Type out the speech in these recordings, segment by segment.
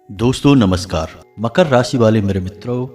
दोस्तों नमस्कार। मकर राशि वाले मेरे मित्रों,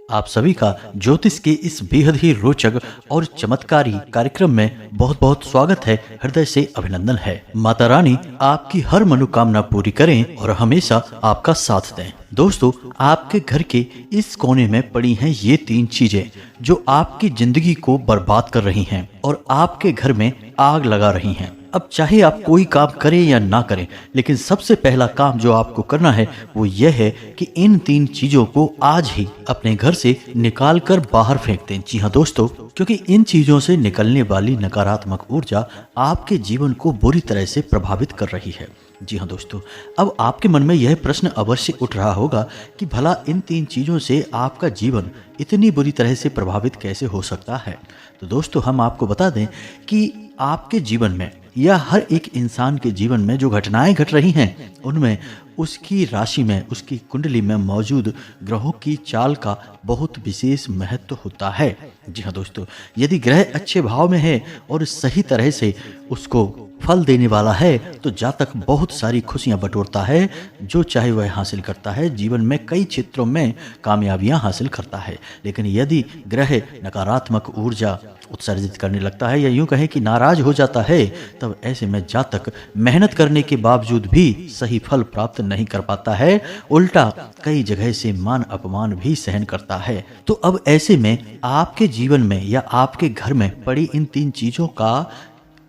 आप सभी का ज्योतिष के इस बेहद ही रोचक और चमत्कारी कार्यक्रम में बहुत बहुत स्वागत है। हृदय से अभिनंदन है। माता रानी आपकी हर मनोकामना पूरी करें और हमेशा आपका साथ दें। दोस्तों, आपके घर के इस कोने में पड़ी हैं ये 3 चीजें जो आपकी जिंदगी को बर्बाद कर रही हैं और आपके घर में आग लगा रही हैं। अब चाहे आप कोई काम करें या ना करें, लेकिन सबसे पहला काम जो आपको करना है वो यह है कि इन 3 चीजों को आज ही अपने घर से निकाल कर बाहर फेंक दें। जी हाँ दोस्तों, क्योंकि इन चीजों से निकलने वाली नकारात्मक ऊर्जा आपके जीवन को बुरी तरह से प्रभावित कर रही है। जी हाँ दोस्तों, अब आपके मन में यह प्रश्न अवश्य उठ रहा होगा कि भला इन 3 चीजों से आपका जीवन इतनी बुरी तरह से प्रभावित कैसे हो सकता है। तो दोस्तों, हम आपको बता दें कि आपके जीवन में या हर एक इंसान के जीवन में जो घटनाएं घट रही हैं उनमें उसकी राशि में, उसकी कुंडली में मौजूद ग्रहों की चाल का बहुत विशेष महत्व होता है। जी हाँ दोस्तों, यदि ग्रह अच्छे भाव में है और सही तरह से उसको फल देने वाला है तो जातक बहुत सारी खुशियां बटोरता है, जो चाहे वह हासिल करता है। जीवन में कई क्षेत्रों में कामयाबियां हासिल करता है। लेकिन यदि ग्रह नकारात्मक ऊर्जा उत्सर्जित करने लगता है या यूं कहें कि नाराज हो जाता है, तब ऐसे में जातक मेहनत करने के बावजूद भी सही फल प्राप्त नहीं कर पाता है, उल्टा कई जगह से मान अपमान भी सहन करता है। तो अब ऐसे में आपके जीवन में या आपके घर में पड़ी इन 3 चीजों का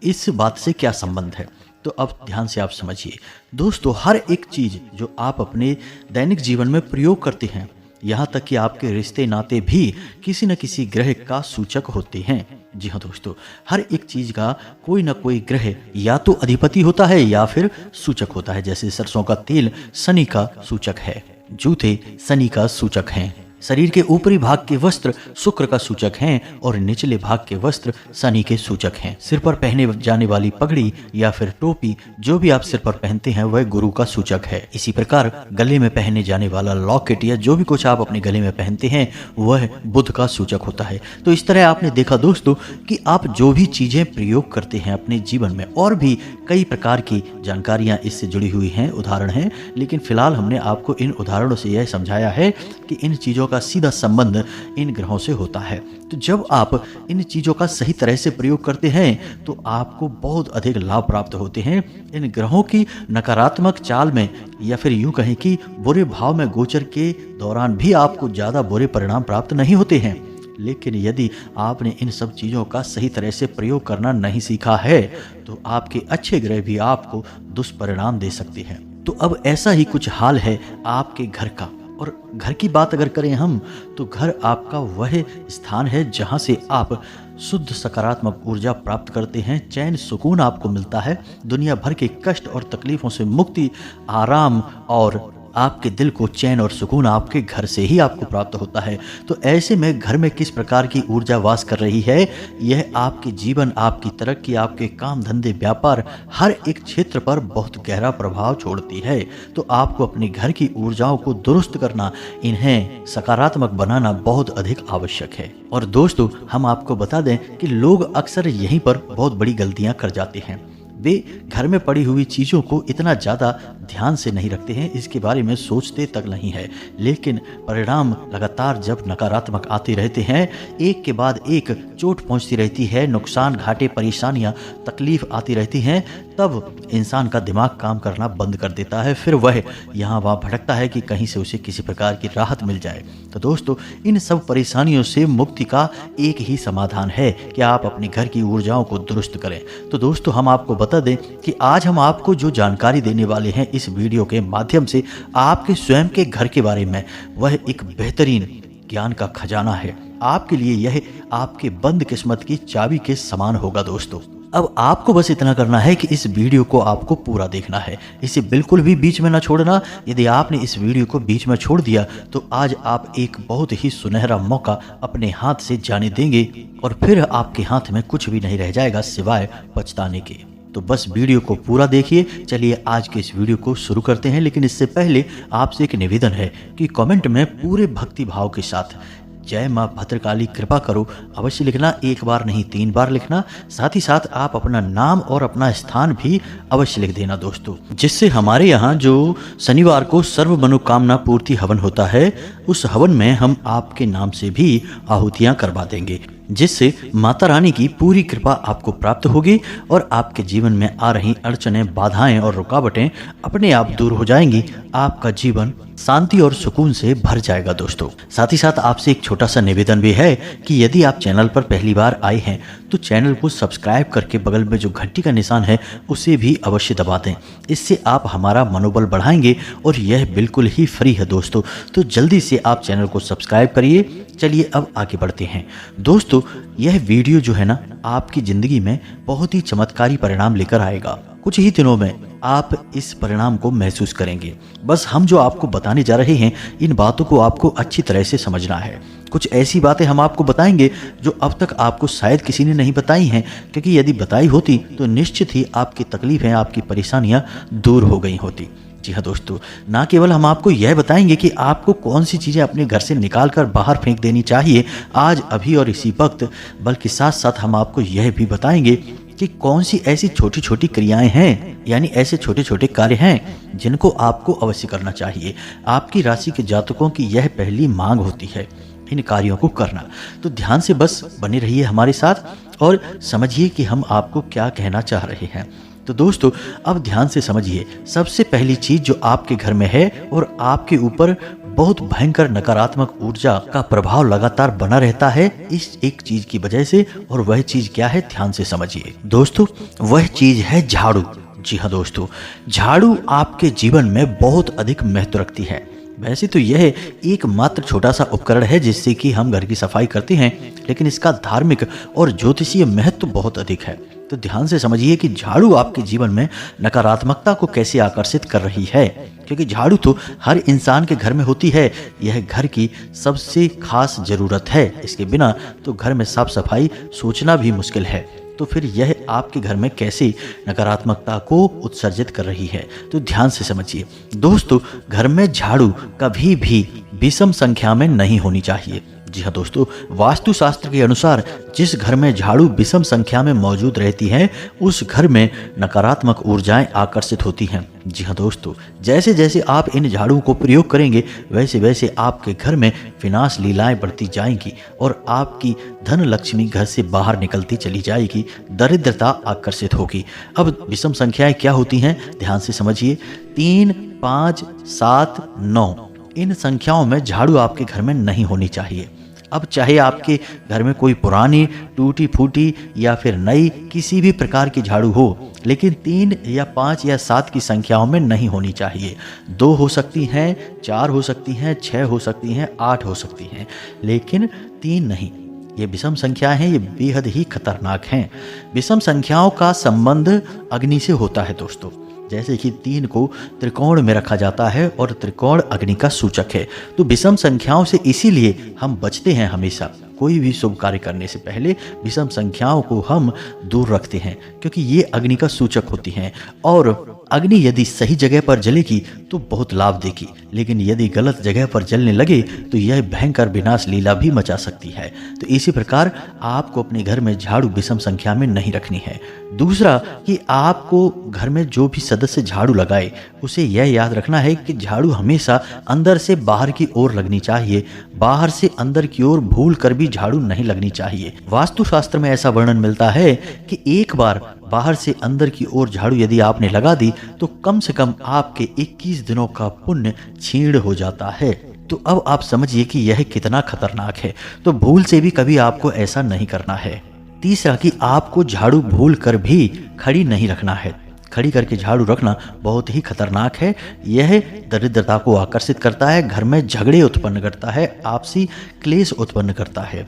इस बात से क्या संबंध है, तो अब ध्यान से आप समझिए। दोस्तों, हर एक चीज जो आप अपने दैनिक जीवन में प्रयोग करते हैं, यहाँ तक कि आपके रिश्ते नाते भी किसी न किसी ग्रह का सूचक होते हैं। जी हाँ दोस्तों, हर एक चीज का कोई ना कोई ग्रह या तो अधिपति होता है या फिर सूचक होता है। जैसे सरसों का तेल शनि का सूचक है, जूते शनि का सूचक हैं, शरीर के ऊपरी भाग के वस्त्र शुक्र का सूचक हैं और निचले भाग के वस्त्र शनि के सूचक हैं। सिर पर पहने जाने वाली पगड़ी या फिर टोपी जो भी आप सिर पर पहनते हैं वह गुरु का सूचक है। इसी प्रकार गले में पहने जाने वाला लॉकेट या जो भी कुछ आप अपने गले में पहनते हैं वह बुध का सूचक होता है। तो इस तरह आपने देखा दोस्तों कि आप जो भी चीजें प्रयोग करते हैं अपने जीवन में, और भी कई प्रकार की जानकारियां इससे जुड़ी हुई हैं, उदाहरण हैं, लेकिन फिलहाल हमने आपको इन उदाहरणों से यह समझाया है कि इन चीजों का सीधा संबंध इन ग्रहों से होता है। तो जब आप इन चीजों का सही तरह से प्रयोग करते हैं तो आपको बहुत अधिक लाभ प्राप्त होते हैं। इन ग्रहों की नकारात्मक चाल में या फिर यूं कहें कि बुरे भाव में गोचर के दौरान भी आपको ज्यादा बुरे परिणाम प्राप्त नहीं होते हैं। लेकिन यदि आपने इन सब चीजों का सही तरह से प्रयोग करना नहीं सीखा है तो आपके अच्छे ग्रह भी आपको दुष्परिणाम दे सकते हैं। तो अब ऐसा ही कुछ हाल है आपके घर का। और घर की बात अगर करें हम, तो घर आपका वह स्थान है जहां से आप शुद्ध सकारात्मक ऊर्जा प्राप्त करते हैं, चैन सुकून आपको मिलता है, दुनिया भर के कष्ट और तकलीफों से मुक्ति, आराम और आपके दिल को चैन और सुकून आपके घर से ही आपको प्राप्त होता है। तो ऐसे में घर में किस प्रकार की ऊर्जा वास कर रही है, यह आपके जीवन, आपकी तरक्की, आपके काम धंधे, व्यापार, हर एक क्षेत्र पर बहुत गहरा प्रभाव छोड़ती है। तो आपको अपने घर की ऊर्जाओं को दुरुस्त करना, इन्हें सकारात्मक बनाना बहुत अधिक आवश्यक है। और दोस्तों, हम आपको बता दें कि लोग अक्सर यहीं पर बहुत बड़ी गलतियां कर जाते हैं। वे घर में पड़ी हुई चीज़ों को इतना ज़्यादा ध्यान से नहीं रखते हैं, इसके बारे में सोचते तक नहीं है, लेकिन परिणाम लगातार जब नकारात्मक आते रहते हैं, एक के बाद एक चोट पहुंचती रहती है, नुकसान, घाटे, परेशानियां, तकलीफ आती रहती हैं, तब इंसान का दिमाग काम करना बंद कर देता है। फिर वह यहाँ वहाँ भटकता है कि कहीं से उसे किसी प्रकार की राहत मिल जाए। तो दोस्तों, इन सब परेशानियों से मुक्ति का एक ही समाधान है कि आप अपने घर की ऊर्जाओं को दुरुस्त करें। तो दोस्तों, हम आपको बता दें कि आज हम आपको जो जानकारी देने वाले हैं इस वीडियो के माध्यम से आपके स्वयं के घर के बारे में, वह एक बेहतरीन ज्ञान का खजाना है। आपके लिए यह आपके बंद किस्मत की चाबी के समान होगा। दोस्तों, अब आपको बस इतना करना है कि इस वीडियो को आपको पूरा देखना है, इसे बिल्कुल भी बीच में ना छोड़ना। यदि आपने इस वीडियो को बीच में छोड़ दिया तो आज आप एक बहुत ही सुनहरा मौका अपने हाथ से जाने देंगे और फिर आपके हाथ में कुछ भी नहीं रह जाएगा सिवाय पछताने के। तो बस वीडियो को पूरा देखिए। चलिए आज के इस वीडियो को शुरू करते हैं, लेकिन इससे पहले आपसे एक निवेदन है कि कमेंट में पूरे भक्ति भाव के साथ जय माँ भद्रकाली कृपा करो अवश्य लिखना, एक बार नहीं 3 बार लिखना। साथ ही साथ आप अपना नाम और अपना स्थान भी अवश्य लिख देना दोस्तों, जिससे हमारे यहाँ जो शनिवार को सर्व मनोकामना पूर्ति हवन होता है, उस हवन में हम आपके नाम से भी आहुतियाँ करवा देंगे, जिससे माता रानी की पूरी कृपा आपको प्राप्त होगी और आपके जीवन में आ रही अड़चनें, बाधाएं और रुकावटें अपने आप दूर हो जाएंगी। आपका जीवन शांति और सुकून से भर जाएगा दोस्तों। साथ ही साथ आपसे एक छोटा सा निवेदन भी है कि यदि आप चैनल पर पहली बार आए हैं तो चैनल को सब्सक्राइब करके बगल में जो घंटी का निशान है उसे भी अवश्य दबा दें। इससे आप हमारा मनोबल बढ़ाएंगे और यह बिल्कुल ही फ्री है दोस्तों, तो जल्दी से आप चैनल को सब्सक्राइब करिए। चलिए अब आगे बढ़ते हैं दोस्तों। यह वीडियो जो है ना, आपकी जिंदगी में बहुत ही चमत्कारी परिणाम लेकर आएगा। कुछ ही दिनों में आप इस परिणाम को महसूस करेंगे। बस हम जो आपको बताने जा रहे हैं, इन बातों को आपको अच्छी तरह से समझना है। कुछ ऐसी बातें हम आपको बताएंगे जो अब तक आपको शायद किसी ने नहीं बताई हैं, क्योंकि यदि बताई होती तो निश्चित ही आपकी तकलीफें, आपकी परेशानियां दूर हो गई होती। जी हाँ दोस्तों, ना केवल हम आपको यह बताएंगे कि आपको कौन सी चीज़ें अपने घर से निकाल कर बाहर फेंक देनी चाहिए आज, अभी और इसी वक्त, बल्कि साथ साथ हम आपको यह भी बताएंगे कि कौन सी ऐसी छोटी छोटी क्रियाएं हैं, यानी ऐसे छोटे छोटे कार्य हैं जिनको आपको अवश्य करना चाहिए। आपकी राशि के जातकों की यह पहली मांग होती है इन कार्यों को करना। तो ध्यान से बस बने रहिए हमारे साथ और समझिए कि हम आपको क्या कहना चाह रहे हैं। तो दोस्तों अब ध्यान से समझिए। सबसे पहली चीज जो आपके घर में है और आपके ऊपर बहुत भयंकर नकारात्मक ऊर्जा का प्रभाव लगातार बना रहता है इस एक चीज की वजह से, और वह चीज क्या है, ध्यान से समझिए दोस्तों। वह चीज है झाड़ू। जी हाँ दोस्तों, झाड़ू आपके जीवन में बहुत अधिक महत्व रखती है। वैसे तो यह एक मात्र छोटा सा उपकरण है जिससे कि हम घर की सफाई करते हैं, लेकिन इसका धार्मिक और ज्योतिषीय महत्व बहुत अधिक है। तो ध्यान से समझिए कि झाड़ू आपके जीवन में नकारात्मकता को कैसे आकर्षित कर रही है, क्योंकि झाड़ू तो हर इंसान के घर में होती है। यह घर की सबसे खास जरूरत है। इसके बिना तो घर में साफ सफाई सोचना भी मुश्किल है। तो फिर यह आपके घर में कैसे नकारात्मकता को उत्सर्जित कर रही है, तो ध्यान से समझिए दोस्तों। घर में झाड़ू कभी भी विषम संख्या में नहीं होनी चाहिए। जी हाँ दोस्तों, वास्तुशास्त्र के अनुसार जिस घर में झाड़ू विषम संख्या में मौजूद रहती हैं, उस घर में नकारात्मक ऊर्जाएं आकर्षित होती हैं। जी हाँ दोस्तों, जैसे जैसे आप इन झाड़ू को प्रयोग करेंगे वैसे वैसे आपके घर में विनाश लीलाएं बढ़ती जाएंगी और आपकी धन लक्ष्मी घर से बाहर निकलती चली जाएगी, दरिद्रता आकर्षित होगी। अब विषम संख्याएं क्या होती हैं, ध्यान से समझिए। 3, 5, 7, 9 इन संख्याओं में झाड़ू आपके घर में नहीं होनी चाहिए। अब चाहे आपके घर में कोई पुरानी, टूटी फूटी या फिर नई किसी भी प्रकार की झाड़ू हो, लेकिन 3 या 5 या 7 की संख्याओं में नहीं होनी चाहिए। 2 हो सकती हैं, 4 हो सकती हैं, 6 हो सकती हैं, 8 हो सकती हैं, लेकिन 3 नहीं। ये विषम संख्याएं हैं, ये बेहद ही खतरनाक हैं। विषम संख्याओं का संबंध अग्नि से होता है दोस्तों। जैसे कि 3 को त्रिकोण में रखा जाता है और त्रिकोण अग्नि का सूचक है। तो विषम संख्याओं से इसीलिए हम बचते हैं हमेशा। कोई भी शुभ कार्य करने से पहले विषम संख्याओं को हम दूर रखते हैं, क्योंकि ये अग्नि का सूचक होती हैं। और अग्नि यदि सही जगह पर जलेगी तो बहुत लाभ देगी, लेकिन यदि गलत जगह पर जलने लगे तो यह भयंकर विनाश लीला भी मचा सकती है। तो इसी प्रकार आपको अपने घर में झाड़ू विषम संख्या में नहीं रखनी है। दूसरा कि आपको घर में जो भी सदस्य झाड़ू लगाए उसे यह याद रखना है कि झाड़ू हमेशा अंदर से बाहर की ओर लगनी चाहिए, बाहर से अंदर की ओर भूल कर भी झाड़ू नहीं लगनी चाहिए। वास्तुशास्त्र में ऐसा वर्णन मिलता है कि एक बार बाहर से अंदर की ओर झाड़ू यदि आपने लगा दी तो कम से कम आपके 21 दिनों का पुण्य छीण हो जाता है। तो अब आप समझिए कि यह कितना खतरनाक है। तो भूल से भी कभी आपको ऐसा नहीं करना है। तीसरा कि आपको झाड़ू भूल कर भी खड़ी नहीं रखना है। खड़ी करके झाड़ू रखना बहुत ही खतरनाक है। यह दरिद्रता को आकर्षित करता है, घर में झगड़े उत्पन्न करता है, आपसी क्लेश उत्पन्न करता है।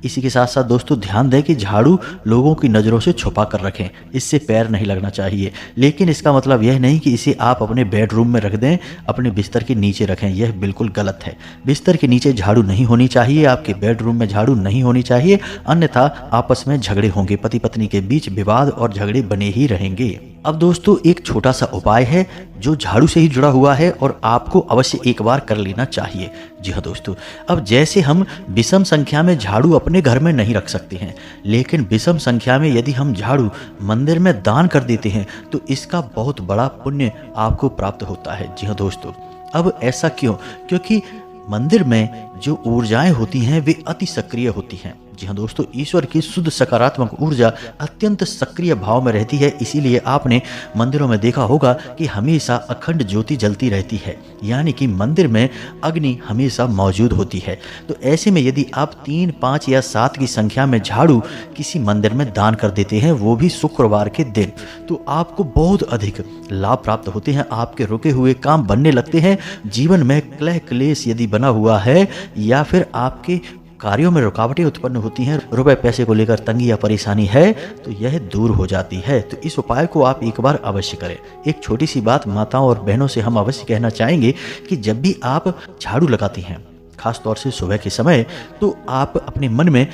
इसी के साथ साथ दोस्तों ध्यान दें कि झाड़ू लोगों की नज़रों से छुपा कर रखें, इससे पैर नहीं लगना चाहिए। लेकिन इसका मतलब यह नहीं कि इसे आप अपने बेडरूम में रख दें, अपने बिस्तर के नीचे रखें, यह बिल्कुल गलत है। बिस्तर के नीचे झाड़ू नहीं होनी चाहिए, आपके बेडरूम में झाड़ू नहीं होनी चाहिए, अन्यथा आपस में झगड़े होंगे, पति पत्नी के बीच विवाद और झगड़े बने ही रहेंगे। अब दोस्तों एक छोटा सा उपाय है जो झाड़ू से ही जुड़ा हुआ है और आपको अवश्य एक बार कर लेना चाहिए। जी हाँ दोस्तों, अब जैसे हम विषम संख्या में झाड़ू अपने घर में नहीं रख सकते हैं, लेकिन विषम संख्या में यदि हम झाड़ू मंदिर में दान कर देते हैं तो इसका बहुत बड़ा पुण्य आपको प्राप्त होता है। जी हाँ दोस्तों, अब ऐसा क्यों? क्योंकि मंदिर में जो ऊर्जाएं होती हैं वे अति सक्रिय होती हैं। जी हाँ दोस्तों, ईश्वर की शुद्ध सकारात्मक ऊर्जा अत्यंत सक्रिय भाव में रहती है। इसीलिए आपने मंदिरों में देखा होगा कि हमेशा अखंड ज्योति जलती रहती है, यानी कि मंदिर में अग्नि हमेशा मौजूद होती है। तो ऐसे में यदि आप 3, 5 या 7 की संख्या में झाड़ू किसी मंदिर में दान कर देते हैं, वो भी शुक्रवार के दिन, तो आपको बहुत अधिक लाभ प्राप्त होते हैं। आपके रुके हुए काम बनने लगते हैं। जीवन में क्लेश क्लेश यदि बना हुआ है या फिर आपके कार्यों में रुकावटें उत्पन्न होती हैं, रुपए पैसे को लेकर तंगी या परेशानी है, तो यह दूर हो जाती है। तो इस उपाय को आप एक बार अवश्य करें। एक छोटी सी बात माताओं और बहनों से हम अवश्य कहना चाहेंगे कि जब भी आप झाड़ू लगाती हैं, खास तौर से सुबह के समय, तो आप अपने मन में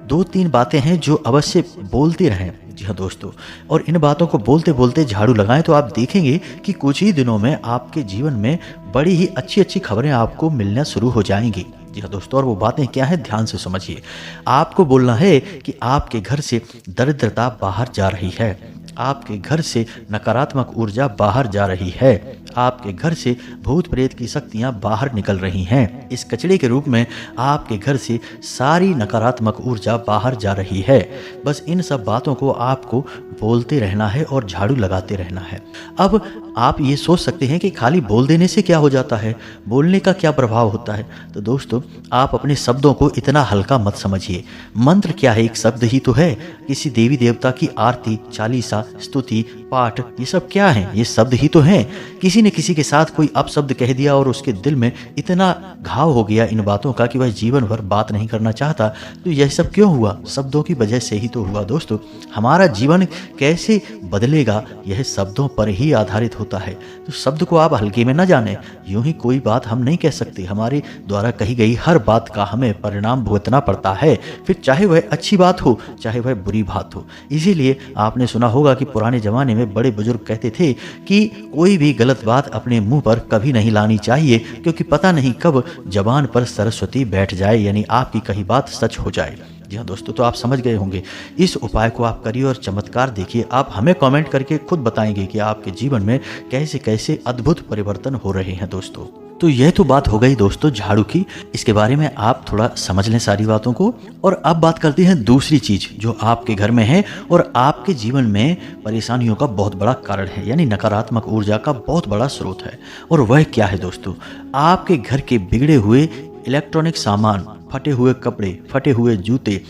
2-3 बातें हैं जो अवश्य बोलते रहें। जी हाँ दोस्तों, और इन बातों को बोलते बोलते झाड़ू लगाएं तो आप देखेंगे कि कुछ ही दिनों में आपके जीवन में बड़ी ही अच्छी अच्छी खबरें आपको मिलना शुरू हो जाएंगी। जी हाँ दोस्तों, और वो बातें क्या हैं, ध्यान से समझिए। आपको बोलना है कि आपके घर से दरिद्रता बाहर जा रही है, आपके घर से नकारात्मक ऊर्जा बाहर जा रही है, आपके घर से भूत प्रेत की शक्तियां बाहर निकल रही हैं। इस कचड़े के रूप में आपके घर से सारी नकारात्मक ऊर्जा बाहर जा रही है। बस इन सब बातों को आपको बोलते रहना है और झाड़ू लगाते रहना है। अब आप ये सोच सकते हैं कि खाली बोल देने से क्या हो जाता है, बोलने का क्या प्रभाव होता है। तो दोस्तों, आप अपने शब्दों को इतना हल्का मत समझिए। मंत्र क्या है, एक शब्द ही तो है। किसी देवी देवता की आरती, चालीसा, स्तुति, पाठ, ये सब क्या है, ये शब्द ही तो हैं। किसी ने किसी के साथ कोई अपशब्द कह दिया और उसके दिल में इतना घाव हो गया इन बातों का कि वह जीवन भर बात नहीं करना चाहता। तो यह सब क्यों हुआ? शब्दों की वजह से ही तो हुआ। दोस्तों, हमारा जीवन कैसे बदलेगा यह शब्दों पर ही आधारित होता है। तो शब्द को आप हल्के में न जाने। यूं ही कोई बात हम नहीं कह सकते। हमारे द्वारा कही गई हर बात का हमें परिणाम भुगतना पड़ता है, फिर चाहे वह अच्छी बात हो चाहे वह बुरी बात हो। इसीलिए आपने सुना होगा कि पुराने जमाने में बड़े बुजुर्ग कहते थे कि कोई भी गलत बात अपने मुंह पर कभी नहीं लानी चाहिए, क्योंकि पता नहीं कब जबान पर सरस्वती बैठ जाए, यानी आपकी कही बात सच हो जाए। जी हाँ दोस्तों, तो आप समझ गए होंगे। इस उपाय को आप करिए और चमत्कार देखिए। आप हमें कमेंट करके खुद बताएंगे कि आपके जीवन में कैसे कैसे अद्भुत परिवर्तन हो रहे हैं। दोस्तों, तो यह तो बात हो गई दोस्तों झाड़ू की। इसके बारे में आप थोड़ा समझ लें सारी बातों को। और अब बात करते हैं दूसरी चीज जो आपके घर में है और आपके जीवन में परेशानियों का बहुत बड़ा कारण है, यानी नकारात्मक ऊर्जा का बहुत बड़ा स्रोत है। और वह क्या है दोस्तों? आपके घर के बिगड़े हुए इलेक्ट्रॉनिक सामान, फटे हुए कपड़े, फटे हुए जूते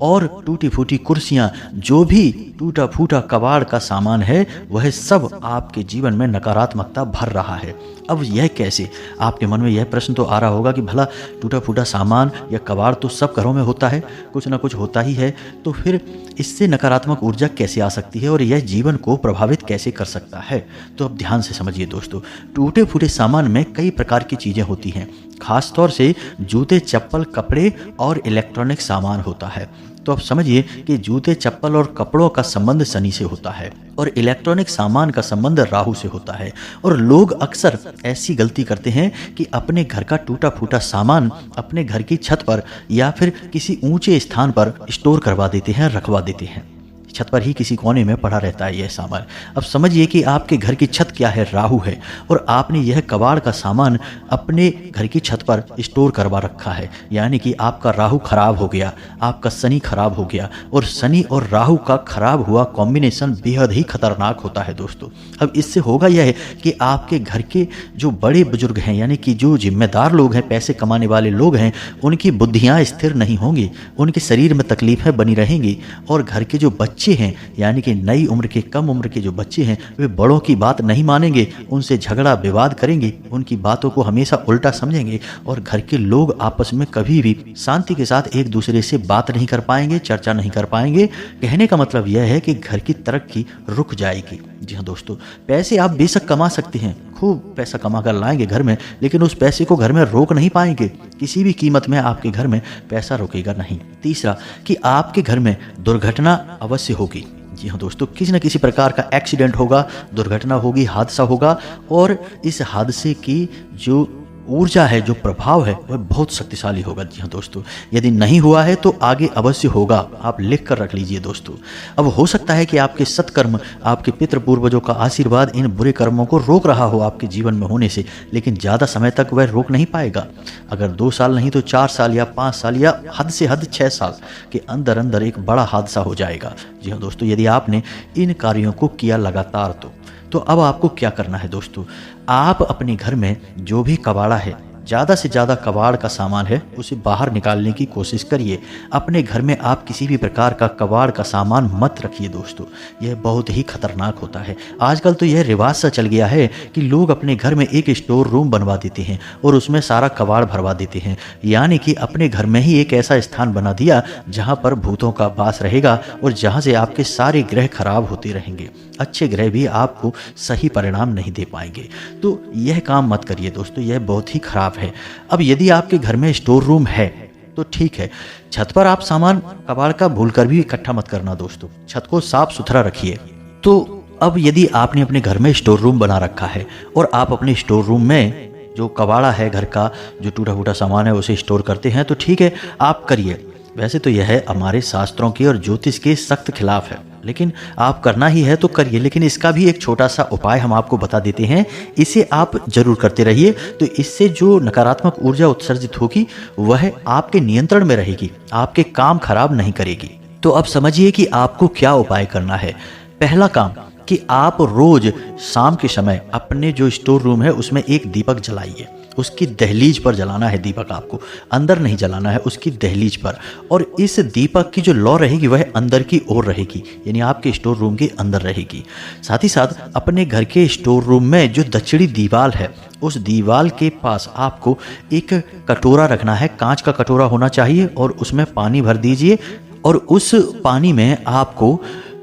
और टूटी फूटी कुर्सियां, जो भी टूटा फूटा कबाड़ का सामान है, वह सब आपके जीवन में नकारात्मकता भर रहा है। अब यह कैसे? आपके मन में यह प्रश्न तो आ रहा होगा कि भला टूटा फूटा सामान या कबाड़ तो सब घरों में होता है, कुछ ना कुछ होता ही है, तो फिर इससे नकारात्मक ऊर्जा कैसे आ सकती है और यह जीवन को प्रभावित कैसे कर सकता है? तो अब ध्यान से समझिए दोस्तों। टूटे फूटे सामान में कई प्रकार की चीज़ें होती हैं, खास तौर से जूते, चप्पल, कपड़े और इलेक्ट्रॉनिक सामान होता है। तो आप समझिए कि जूते, चप्पल और कपड़ों का संबंध शनि से होता है और इलेक्ट्रॉनिक सामान का संबंध राहु से होता है। और लोग अक्सर ऐसी गलती करते हैं कि अपने घर का टूटा फूटा सामान अपने घर की छत पर या फिर किसी ऊंचे स्थान पर स्टोर करवा देते हैं, रखवा देते हैं। छत पर ही किसी कोने में पड़ा रहता है यह सामान। अब समझिए कि आपके घर की छत क्या है, राहु है, और आपने यह कबाड़ का सामान अपने घर की छत पर स्टोर करवा रखा है, यानी कि आपका राहु खराब हो गया, आपका शनि खराब हो गया। और शनि और राहु का खराब हुआ कॉम्बिनेशन बेहद ही खतरनाक होता है दोस्तों। अब इससे होगा यह है कि आपके घर के जो बड़े बुजुर्ग हैं, यानी कि जो जिम्मेदार लोग हैं, पैसे कमाने वाले लोग हैं, उनकी बुद्धियाँ स्थिर नहीं होंगी, उनके शरीर में तकलीफें बनी रहेंगी। और घर के जो बच्चे हैं, यानी कि नई उम्र के, कम उम्र के जो बच्चे हैं, वे बड़ों की बात नहीं मानेंगे, उनसे झगड़ा विवाद करेंगे, उनकी बातों को हमेशा उल्टा समझेंगे। और घर के लोग आपस में कभी भी शांति के साथ एक दूसरे से बात नहीं कर पाएंगे, चर्चा नहीं कर पाएंगे। कहने का मतलब यह है कि घर की तरक्की रुक जाएगी। जी हाँ दोस्तों, पैसे आप बेशक कमा सकते हैं, खूब पैसा कमा कर लाएंगे घर में, लेकिन उस पैसे को घर में रोक नहीं पाएंगे। किसी भी कीमत में आपके घर में पैसा रुकेगा नहीं। तीसरा, कि आपके घर में दुर्घटना अवश्य होगी। जी हाँ दोस्तों, किसी न किसी प्रकार का एक्सीडेंट होगा, दुर्घटना होगी, हादसा होगा और इस हादसे की जो ऊर्जा है, जो प्रभाव है वह बहुत शक्तिशाली होगा। जी हाँ दोस्तों, यदि नहीं हुआ है तो आगे अवश्य होगा, आप लिख कर रख लीजिए दोस्तों। अब हो सकता है कि आपके सत्कर्म, आपके पितृ पूर्वजों का आशीर्वाद इन बुरे कर्मों को रोक रहा हो आपके जीवन में होने से, लेकिन ज़्यादा समय तक वह रोक नहीं पाएगा। अगर 2 साल नहीं तो 4 साल या 5 साल या हद से हद 6 साल के अंदर अंदर एक बड़ा हादसा हो जाएगा। जी हाँ दोस्तों, यदि आपने इन कार्यों को किया लगातार तो अब आपको क्या करना है दोस्तों, आप अपने घर में जो भी कबाड़ा है, ज़्यादा से ज़्यादा कबाड़ का सामान है उसे बाहर निकालने की कोशिश करिए। अपने घर में आप किसी भी प्रकार का कबाड़ का सामान मत रखिए दोस्तों, यह बहुत ही खतरनाक होता है। आजकल तो यह रिवाज सा चल गया है कि लोग अपने घर में एक स्टोर रूम बनवा देते हैं और उसमें सारा कबाड़ भरवा देते हैं, यानी कि अपने घर में ही एक ऐसा स्थान बना दिया जहाँ पर भूतों का वास रहेगा और जहाँ से आपके सारे ग्रह खराब होते रहेंगे, अच्छे ग्रह भी आपको सही परिणाम नहीं दे पाएंगे। तो यह काम मत करिए दोस्तों, यह बहुत ही खराब है। अब यदि आपके घर में स्टोर रूम है तो ठीक है, छत पर आप सामान कबाड़ का भूलकर भी इकट्ठा मत करना दोस्तों, छत को साफ सुथरा रखिए। तो अब यदि आपने अपने घर में स्टोर रूम बना रखा है और आप अपने स्टोर रूम में जो कबाड़ा है, घर का जो टूटा फूटा सामान है उसे स्टोर करते हैं तो ठीक है, आप करिए। वैसे तो यह हमारे शास्त्रों के और ज्योतिष के सख्त खिलाफ है, लेकिन आप करना ही है तो करिए। लेकिन इसका भी एक छोटा सा उपाय हम आपको बता देते हैं, इसे आप जरूर करते रहिए। तो इससे जो नकारात्मक ऊर्जा उत्सर्जित होगी वह आपके नियंत्रण में रहेगी, आपके काम खराब नहीं करेगी। तो अब समझिए कि आपको क्या उपाय करना है। पहला काम कि आप रोज शाम के समय अपने जो स्टोर रूम है उसमें एक दीपक जलाइए। उसकी दहलीज पर जलाना है दीपक, आपको अंदर नहीं जलाना है, उसकी दहलीज पर। और इस दीपक की जो लौ रहेगी वह अंदर की ओर रहेगी, यानी आपके स्टोर रूम के अंदर रहेगी। साथ ही साथ अपने घर के स्टोर रूम में जो दक्षिणी दीवार है उस दीवार के पास आपको एक कटोरा रखना है, कांच का कटोरा होना चाहिए, और उसमें पानी भर दीजिए और उस पानी में आपको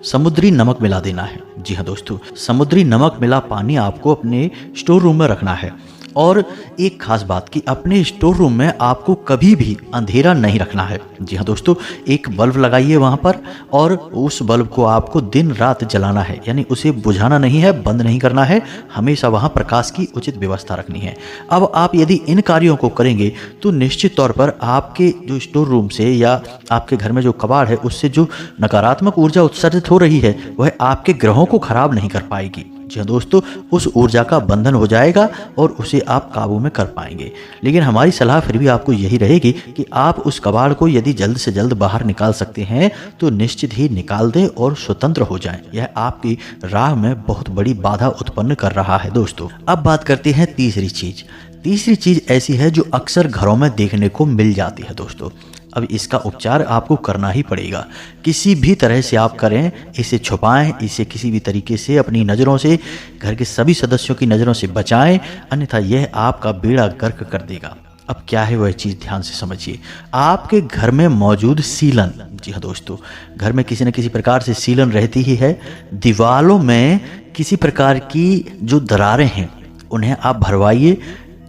समुद्री नमक मिला देना है। जी हाँ दोस्तों, समुद्री नमक मिला पानी आपको अपने स्टोर रूम में रखना है। और एक खास बात कि अपने स्टोर रूम में आपको कभी भी अंधेरा नहीं रखना है। जी हाँ दोस्तों, एक बल्ब लगाइए वहाँ पर और उस बल्ब को आपको दिन रात जलाना है, यानी उसे बुझाना नहीं है, बंद नहीं करना है, हमेशा वहाँ प्रकाश की उचित व्यवस्था रखनी है। अब आप यदि इन कार्यों को करेंगे तो निश्चित तौर पर आपके जो स्टोर रूम से या आपके घर में जो कबाड़ है उससे जो नकारात्मक ऊर्जा उत्सर्जित हो रही है वह आपके ग्रहों को खराब नहीं कर पाएगी। जी हाँ दोस्तों, उस ऊर्जा का बंधन हो जाएगा और उसे आप काबू में कर पाएंगे। लेकिन हमारी सलाह फिर भी आपको यही रहेगी कि आप उस कबाड़ को यदि जल्द से जल्द बाहर निकाल सकते हैं तो निश्चित ही निकाल दें और स्वतंत्र हो जाएं। यह आपकी राह में बहुत बड़ी बाधा उत्पन्न कर रहा है दोस्तों। अब बात करते हैं तीसरी चीज ऐसी है जो अक्सर घरों में देखने को मिल जाती है दोस्तों। अब इसका उपचार आपको करना ही पड़ेगा, किसी भी तरह से आप करें, इसे छुपाएं, इसे किसी भी तरीके से अपनी नज़रों से, घर के सभी सदस्यों की नज़रों से बचाएं, अन्यथा यह आपका बेड़ा गर्क कर देगा। अब क्या है वह चीज़, ध्यान से समझिए। आपके घर में मौजूद सीलन, जी हाँ दोस्तों, घर में किसी न किसी प्रकार से सीलन रहती ही है। दीवारों में किसी प्रकार की जो दरारें हैं उन्हें आप भरवाइए।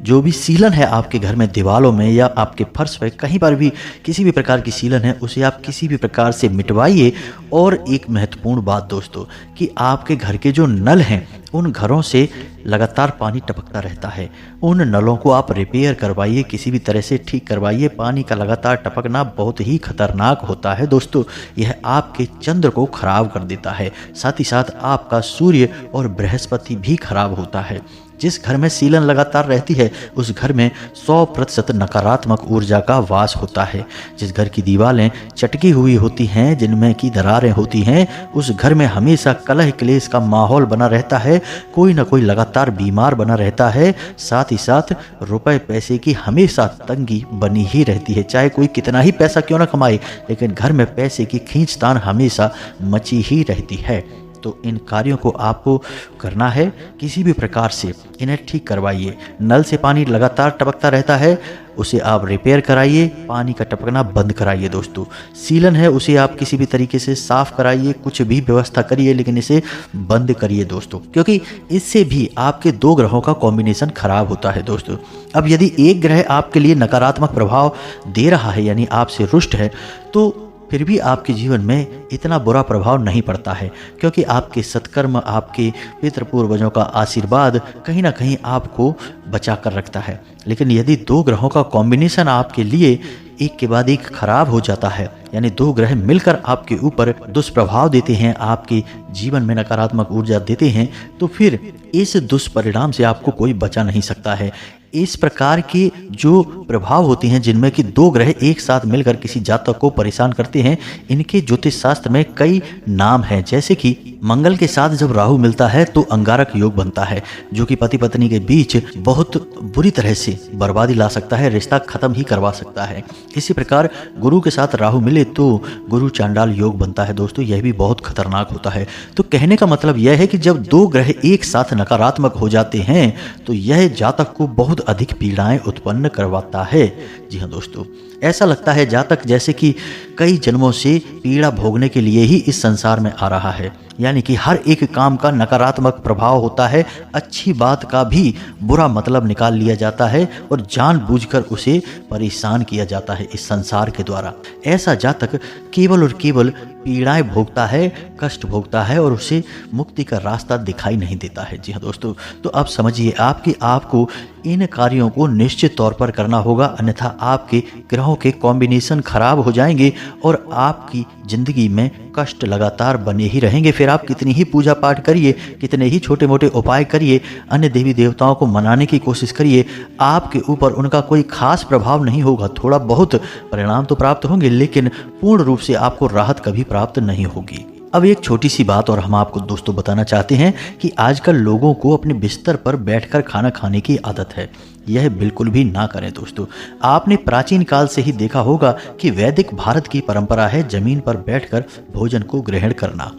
जो भी सीलन है आपके घर में दीवारों में या आपके फर्श पे कहीं पर भी किसी भी प्रकार की सीलन है उसे आप किसी भी प्रकार से मिटवाइए। और एक महत्वपूर्ण बात दोस्तों कि आपके घर के जो नल हैं उन घरों से लगातार पानी टपकता रहता है, उन नलों को आप रिपेयर करवाइए, किसी भी तरह से ठीक करवाइए। पानी का लगातार टपकना बहुत ही खतरनाक होता है दोस्तों, यह आपके चंद्र को खराब कर देता है, साथ ही साथ आपका सूर्य और बृहस्पति भी खराब होता है। जिस घर में सीलन लगातार रहती है उस घर में 100% नकारात्मक ऊर्जा का वास होता है। जिस घर की दीवारें चटकी हुई होती हैं, जिनमें की दरारें होती हैं, उस घर में हमेशा कलह क्लेश का माहौल बना रहता है, कोई ना कोई लगातार बीमार बना रहता है, साथ ही साथ रुपए पैसे की हमेशा तंगी बनी ही रहती है। चाहे कोई कितना ही पैसा क्यों ना कमाए, लेकिन घर में पैसे की खींचतान हमेशा मची ही रहती है। तो इन कार्यों को आपको करना है, किसी भी प्रकार से इन्हें ठीक करवाइए। नल से पानी लगातार टपकता रहता है, उसे आप रिपेयर कराइए, पानी का टपकना बंद कराइए दोस्तों। सीलन है उसे आप किसी भी तरीके से साफ कराइए, कुछ भी व्यवस्था करिए, लेकिन इसे बंद करिए दोस्तों, क्योंकि इससे भी आपके 2 ग्रहों का कॉम्बिनेशन खराब होता है दोस्तों। अब यदि एक ग्रह आपके लिए नकारात्मक प्रभाव दे रहा है, यानी आपसे रुष्ट है, तो फिर भी आपके जीवन में इतना बुरा प्रभाव नहीं पड़ता है, क्योंकि आपके सत्कर्म, आपके पितृ पूर्वजों का आशीर्वाद कहीं ना कहीं आपको बचा कर रखता है। लेकिन यदि दो ग्रहों का कॉम्बिनेशन आपके लिए एक के बाद एक खराब हो जाता है, यानी दो ग्रह मिलकर आपके ऊपर दुष्प्रभाव देते हैं, आपके जीवन में नकारात्मक ऊर्जा देते हैं, तो फिर इस दुष्परिणाम से आपको कोई बचा नहीं सकता है। इस प्रकार के जो प्रभाव होते हैं जिनमें कि दो ग्रह एक साथ मिलकर किसी जातक को परेशान करते हैं, इनके ज्योतिष शास्त्र में कई नाम हैं। जैसे कि मंगल के साथ जब राहु मिलता है तो अंगारक योग बनता है, जो कि पति पत्नी के बीच बहुत बुरी तरह से बर्बादी ला सकता है, रिश्ता खत्म ही करवा सकता है। इसी प्रकार गुरु के साथ राहु मिले तो गुरु चांडाल योग बनता है। दोस्तों, यह भी बहुत खतरनाक होता है। तो कहने का मतलब यह है कि जब दो ग्रह एक साथ नकारात्मक हो जाते हैं तो यह जातक को बहुत अधिक पीड़ाएं उत्पन्न करवाता है। जी हाँ दोस्तों, ऐसा लगता है जातक जैसे कि कई जन्मों से पीड़ा भोगने के लिए ही इस संसार में आ रहा है, यानी कि हर एक काम का नकारात्मक प्रभाव होता है, अच्छी बात का भी बुरा मतलब निकाल लिया जाता है और जानबूझकर उसे परेशान किया जाता है इस संसार के द्वारा। ऐसा जातक केवल और केवल पीड़ाएं भोगता है, कष्ट भोगता है और उसे मुक्ति का रास्ता दिखाई नहीं देता है। जी हाँ दोस्तों, तो आप समझिए आपको इन कार्यों को निश्चित तौर पर करना होगा, अन्यथा आपके ग्रहों के कॉम्बिनेशन खराब हो जाएंगे और आपकी जिंदगी में कष्ट लगातार बने ही रहेंगे। फिर आप कितनी ही पूजा पाठ करिए, कितने ही छोटे मोटे उपाय करिए, अन्य देवी देवताओं को मनाने की कोशिश करिए, आपके ऊपर उनका कोई खास प्रभाव नहीं होगा। थोड़ा बहुत परिणाम तो प्राप्त होंगे, लेकिन पूर्ण रूप से आपको राहत कभी प्राप्त नहीं होगी। अब एक छोटी सी बात और हम आपको दोस्तों बताना चाहते हैं कि आजकल लोगों को अपने बिस्तर पर बैठकर खाना खाने की आदत है। यह बिल्कुल भी ना करें दोस्तों। आपने प्राचीन काल से ही देखा होगा कि वैदिक भारत की परंपरा है जमीन पर बैठकर भोजन को ग्रहण करना,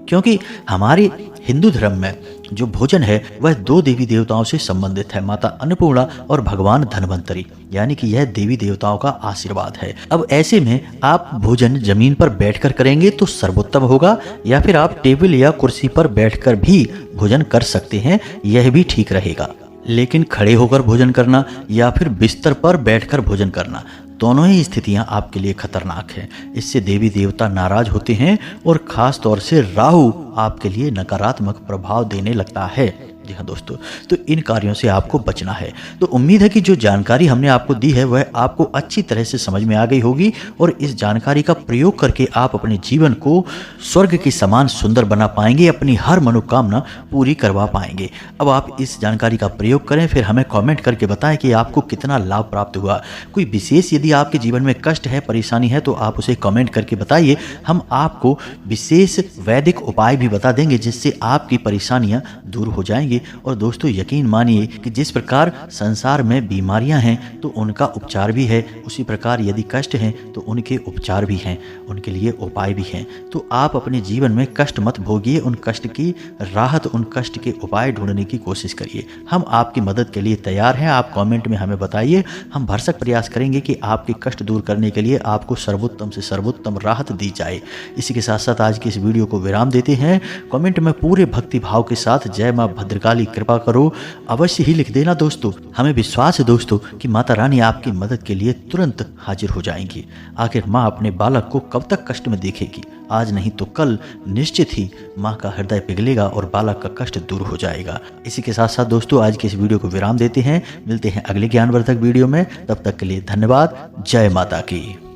क्योंकि हमारे हिंदू धर्म में जो भोजन है वह दो देवी देवताओं से संबंधित है, माता अन्नपूर्णा और भगवान धन्वंतरी, यानी कि यह देवी देवताओं का आशीर्वाद है। अब ऐसे में आप भोजन जमीन पर बैठकर करेंगे तो सर्वोत्तम होगा, या फिर आप टेबल या कुर्सी पर बैठकर भी भोजन कर सकते हैं, यह भी ठीक रहेगा। लेकिन खड़े होकर भोजन करना या फिर बिस्तर पर बैठकर भोजन करना, दोनों ही स्थितियां आपके लिए खतरनाक हैं। इससे देवी देवता नाराज होते हैं और खास तौर से राहु आपके लिए नकारात्मक प्रभाव देने लगता है। जी हाँ दोस्तों, तो इन कार्यों से आपको बचना है। तो उम्मीद है कि जो जानकारी हमने आपको दी है वह आपको अच्छी तरह से समझ में आ गई होगी और इस जानकारी का प्रयोग करके आप अपने जीवन को स्वर्ग के समान सुंदर बना पाएंगे, अपनी हर मनोकामना पूरी करवा पाएंगे। अब आप इस जानकारी का प्रयोग करें, फिर हमें कमेंट करके बताएं कि आपको कितना लाभ प्राप्त हुआ। कोई विशेष यदि आपके जीवन में कष्ट है, परेशानी है, तो आप उसे कमेंट करके बताइए। हम आपको विशेष वैदिक उपाय भी बता देंगे जिससे आपकी परेशानियां दूर हो जाएंगी। और दोस्तों, यकीन मानिए कि जिस प्रकार संसार में बीमारियां हैं तो उनका उपचार भी है, उसी प्रकार यदि कष्ट हैं तो उनके उपचार भी हैं, उनके लिए उपाय भी हैं। तो आप अपने जीवन में कष्ट मत भोगिए, उन कष्ट की राहत, उन कष्ट के उपाय ढूंढने की कोशिश करिए। हम आपकी मदद के लिए तैयार हैं। आप कमेंट में हमें बताइए, हम भरसक प्रयास करेंगे कि आपके कष्ट दूर करने के लिए आपको सर्वोत्तम से सर्वोत्तम राहत दी जाए। इसी के साथ साथ आज की इस वीडियो को विराम देते हैं। कमेंट में पूरे भक्ति भाव के साथ जय मां भद्रकाली कृपा करो अवश्य ही लिख देना दोस्तों। हमें विश्वास है दोस्तों कि माता रानी आपकी मदद के लिए तुरंत हाजिर हो जाएंगी। आखिर माँ अपने बालक को कब तक कष्ट में देखेगी? आज नहीं तो कल निश्चित ही माँ का हृदय पिघलेगा और बालक का कष्ट दूर हो जाएगा। इसी के साथ साथ दोस्तों आज की इस वीडियो को विराम देते हैं। मिलते हैं अगले ज्ञानवर्धक वीडियो में, तब तक के लिए धन्यवाद। जय माता की।